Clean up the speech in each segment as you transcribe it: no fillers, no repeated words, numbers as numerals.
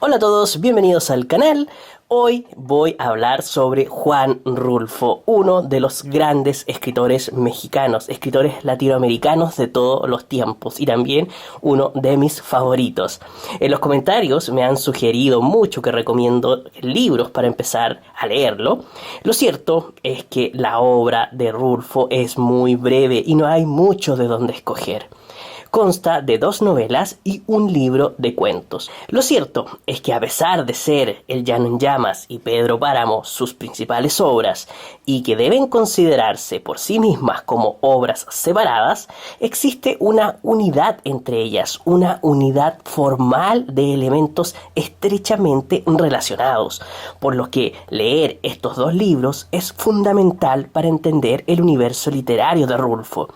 Hola a todos, bienvenidos al canal. Hoy voy a hablar sobre Juan Rulfo, uno de los grandes escritores mexicanos, escritores latinoamericanos de todos los tiempos y también uno de mis favoritos. En los comentarios me han sugerido mucho que recomiendo libros para empezar a leerlo. Lo cierto es que la obra de Rulfo es muy breve y no hay mucho de dónde escoger. Consta de 2 novelas y un libro de cuentos. Lo cierto es que a pesar de ser El Llano en Llamas y Pedro Páramo sus principales obras y que deben considerarse por sí mismas como obras separadas, existe una unidad entre ellas, una unidad formal de elementos estrechamente relacionados, por lo que leer estos dos libros es fundamental para entender el universo literario de Rulfo.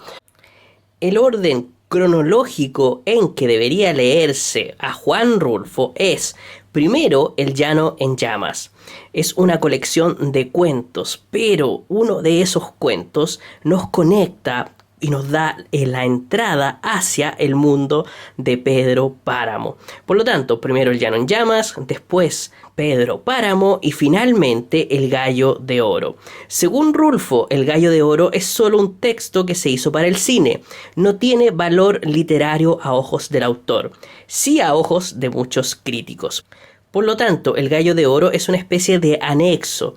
El orden cronológico en que debería leerse a Juan Rulfo es primero El Llano en Llamas. Es una colección de cuentos, pero uno de esos cuentos nos conecta y nos da la entrada hacia el mundo de Pedro Páramo. Por lo tanto, primero El Llano en Llamas, después Pedro Páramo y finalmente El Gallo de Oro. Según Rulfo, El Gallo de Oro es solo un texto que se hizo para el cine. No tiene valor literario a ojos del autor, sí a ojos de muchos críticos. Por lo tanto, El Gallo de Oro es una especie de anexo.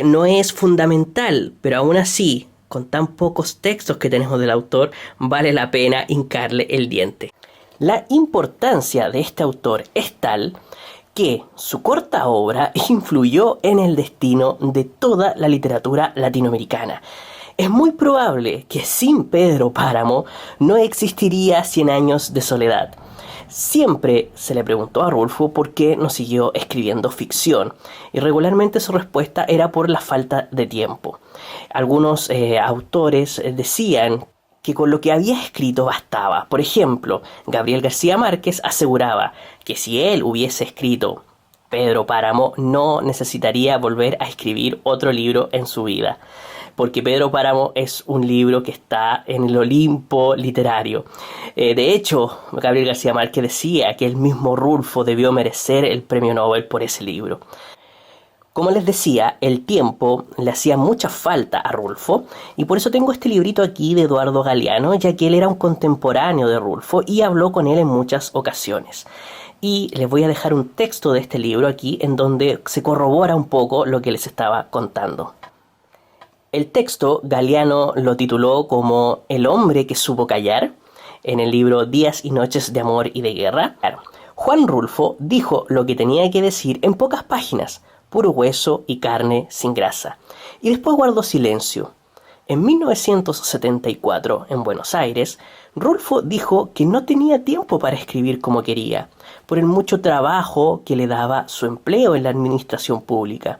No es fundamental, pero aún así, con tan pocos textos que tenemos del autor, vale la pena hincarle el diente. La importancia de este autor es tal que su corta obra influyó en el destino de toda la literatura latinoamericana. Es muy probable que sin Pedro Páramo no existiría Cien años de soledad. Siempre se le preguntó a Rulfo por qué no siguió escribiendo ficción, y regularmente su respuesta era por la falta de tiempo. Algunos autores decían que con lo que había escrito bastaba. Por ejemplo, Gabriel García Márquez aseguraba que si él hubiese escrito Pedro Páramo no necesitaría volver a escribir otro libro en su vida, porque Pedro Páramo es un libro que está en el Olimpo literario. De hecho, Gabriel García Márquez decía que el mismo Rulfo debió merecer el premio Nobel por ese libro. Como les decía, el tiempo le hacía mucha falta a Rulfo y por eso tengo este librito aquí de Eduardo Galeano, ya que él era un contemporáneo de Rulfo y habló con él en muchas ocasiones. Y les voy a dejar un texto de este libro aquí en donde se corrobora un poco lo que les estaba contando. El texto Galeano lo tituló como El hombre que supo callar, en el libro Días y noches de amor y de guerra. Juan Rulfo dijo lo que tenía que decir en pocas páginas, puro hueso y carne sin grasa, y después guardó silencio. En 1974, en Buenos Aires, Rulfo dijo que no tenía tiempo para escribir como quería, por el mucho trabajo que le daba su empleo en la administración pública.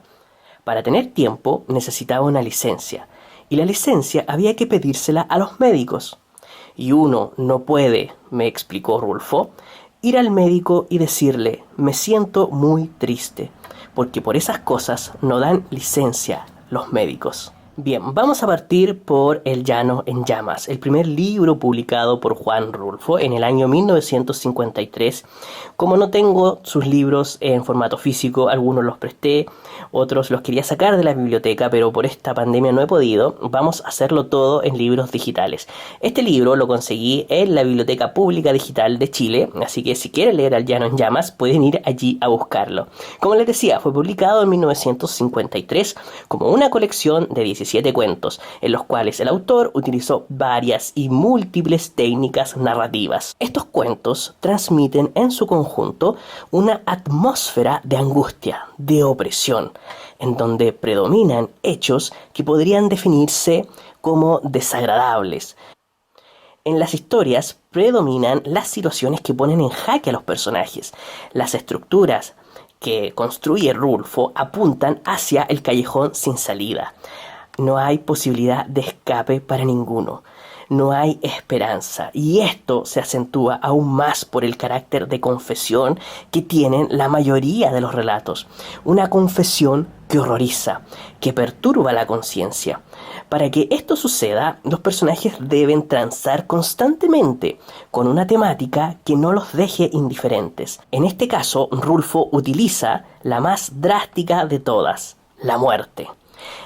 Para tener tiempo necesitaba una licencia, y la licencia había que pedírsela a los médicos. Y uno no puede, me explicó Rulfo, ir al médico y decirle, me siento muy triste, porque por esas cosas no dan licencia los médicos. Bien, vamos a partir por El Llano en Llamas, el primer libro publicado por Juan Rulfo en el año 1953. Como no tengo sus libros en formato físico, algunos los presté, otros los quería sacar de la biblioteca, pero por esta pandemia no he podido. Vamos a hacerlo todo en libros digitales. Este libro lo conseguí en la Biblioteca Pública Digital de Chile, así que si quieren leer El Llano en Llamas, pueden ir allí a buscarlo. Como les decía, fue publicado en 1953 como una colección de 17 cuentos, en los cuales el autor utilizó varias y múltiples técnicas narrativas. Estos cuentos transmiten en su conjunto una atmósfera de angustia, de opresión, en donde predominan hechos que podrían definirse como desagradables. En las historias predominan las situaciones que ponen en jaque a los personajes. Las estructuras que construye Rulfo apuntan hacia el callejón sin salida. No hay posibilidad de escape para ninguno. no hay esperanza. Y esto se acentúa aún más por el carácter de confesión que tienen la mayoría de los relatos. Una confesión que horroriza, que perturba la conciencia. Para que esto suceda, los personajes deben transar constantemente con una temática que no los deje indiferentes. En este caso, Rulfo utiliza la más drástica de todas, la muerte.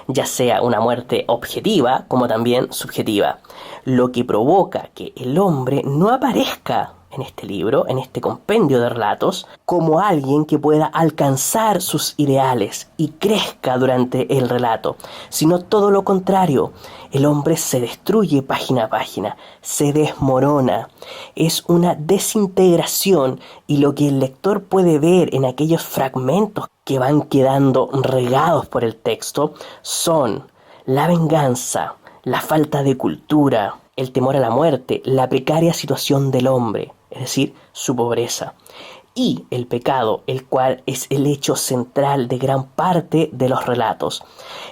Ya sea una muerte objetiva como también subjetiva, lo que provoca que el hombre no aparezca en este libro, en este compendio de relatos, como alguien que pueda alcanzar sus ideales y crezca durante el relato, sino todo lo contrario. El hombre se destruye página a página, se desmorona, es una desintegración, y lo que el lector puede ver en aquellos fragmentos que van quedando regados por el texto son la venganza, la falta de cultura, el temor a la muerte, la precaria situación del hombre, es decir, su pobreza, y el pecado, el cual es el hecho central de gran parte de los relatos.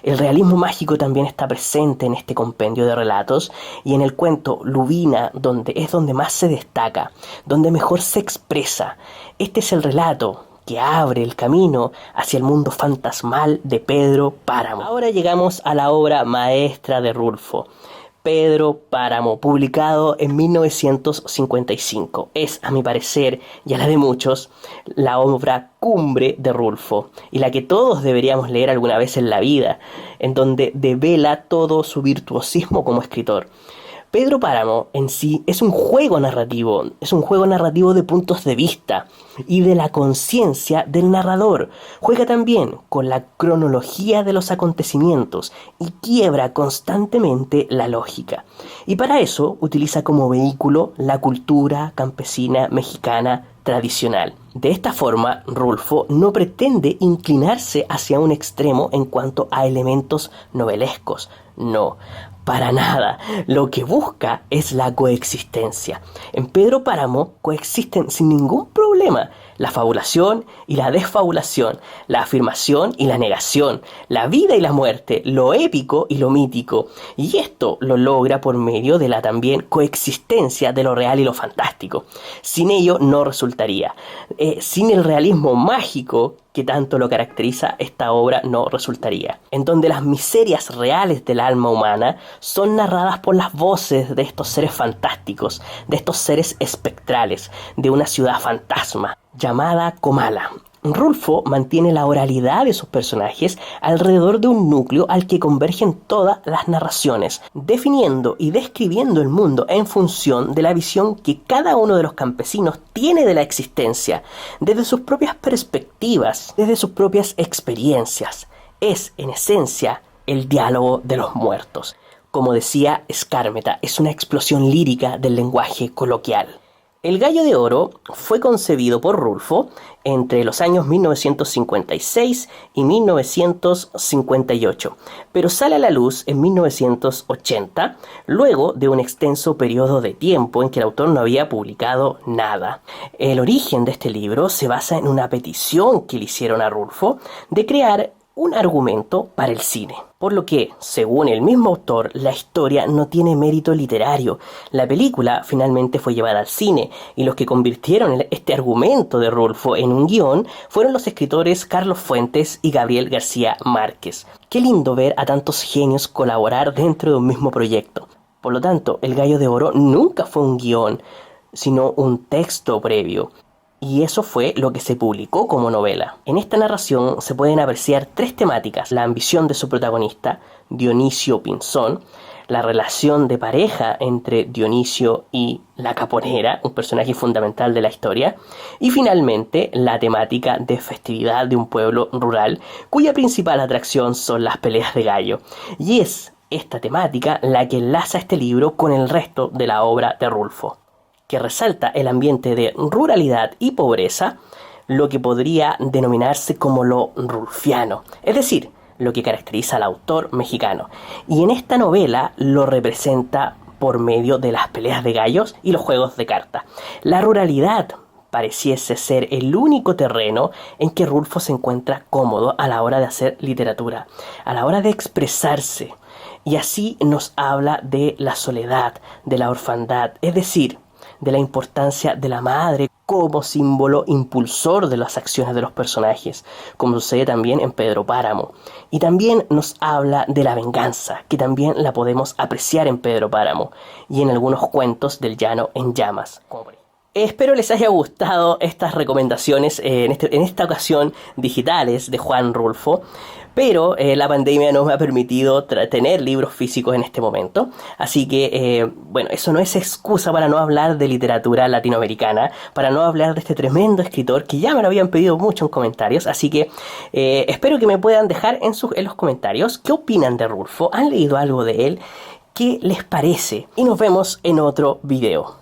El realismo mágico también está presente en este compendio de relatos, y en el cuento Lubina es donde más se destaca, donde mejor se expresa. Este es el relato que abre el camino hacia el mundo fantasmal de Pedro Páramo. Ahora llegamos a la obra maestra de Rulfo, Pedro Páramo, publicado en 1955. Es, a mi parecer, y a la de muchos, la obra cumbre de Rulfo, y la que todos deberíamos leer alguna vez en la vida, en donde devela todo su virtuosismo como escritor. Pedro Páramo en sí es un juego narrativo de puntos de vista y de la conciencia del narrador. Juega también con la cronología de los acontecimientos y quiebra constantemente la lógica. Y para eso utiliza como vehículo la cultura campesina mexicana tradicional. De esta forma, Rulfo no pretende inclinarse hacia un extremo en cuanto a elementos novelescos. No, para nada. Lo que busca es la coexistencia. En Pedro Páramo coexisten sin ningún problema la fabulación y la desfabulación, la afirmación y la negación, la vida y la muerte, lo épico y lo mítico. Y esto lo logra por medio de la también coexistencia de lo real y lo fantástico. Sin ello no resultaría. Sin el realismo mágico que tanto lo caracteriza, esta obra no resultaría. En donde las miserias reales del alma humana son narradas por las voces de estos seres fantásticos, de estos seres espectrales, de una ciudad fantasma llamada Comala. Rulfo mantiene la oralidad de sus personajes alrededor de un núcleo al que convergen todas las narraciones, definiendo y describiendo el mundo en función de la visión que cada uno de los campesinos tiene de la existencia, desde sus propias perspectivas, desde sus propias experiencias. Es, en esencia, el diálogo de los muertos. Como decía Skármeta, es una explosión lírica del lenguaje coloquial. El Gallo de Oro fue concebido por Rulfo entre los años 1956 y 1958, pero sale a la luz en 1980, luego de un extenso periodo de tiempo en que el autor no había publicado nada. El origen de este libro se basa en una petición que le hicieron a Rulfo de crear un argumento para el cine. Por lo que, según el mismo autor, la historia no tiene mérito literario. La película finalmente fue llevada al cine, y los que convirtieron este argumento de Rulfo en un guión fueron los escritores Carlos Fuentes y Gabriel García Márquez. Qué lindo ver a tantos genios colaborar dentro de un mismo proyecto. Por lo tanto, El Gallo de Oro nunca fue un guión, sino un texto previo. Y eso fue lo que se publicó como novela. En esta narración se pueden apreciar tres temáticas: la ambición de su protagonista, Dionisio Pinzón, la relación de pareja entre Dionisio y la caponera, un personaje fundamental de la historia, y finalmente la temática de festividad de un pueblo rural, cuya principal atracción son las peleas de gallo. Y es esta temática la que enlaza este libro con el resto de la obra de Rulfo, que resalta el ambiente de ruralidad y pobreza, lo que podría denominarse como lo rulfiano, es decir, lo que caracteriza al autor mexicano. Y en esta novela lo representa por medio de las peleas de gallos y los juegos de carta. La ruralidad pareciese ser el único terreno en que Rulfo se encuentra cómodo a la hora de hacer literatura, a la hora de expresarse. y así nos habla de la soledad, de la orfandad, es decir, de la importancia de la madre como símbolo impulsor de las acciones de los personajes, como sucede también en Pedro Páramo. Y también nos habla de la venganza, que también la podemos apreciar en Pedro Páramo y en algunos cuentos del Llano en Llamas. Espero les haya gustado estas recomendaciones en esta ocasión digitales de Juan Rulfo, pero la pandemia no me ha permitido tener libros físicos en este momento, así que bueno, eso no es excusa para no hablar de literatura latinoamericana, para no hablar de este tremendo escritor que ya me lo habían pedido mucho en comentarios, así que espero que me puedan dejar en los comentarios qué opinan de Rulfo, han leído algo de él, qué les parece, y nos vemos en otro video.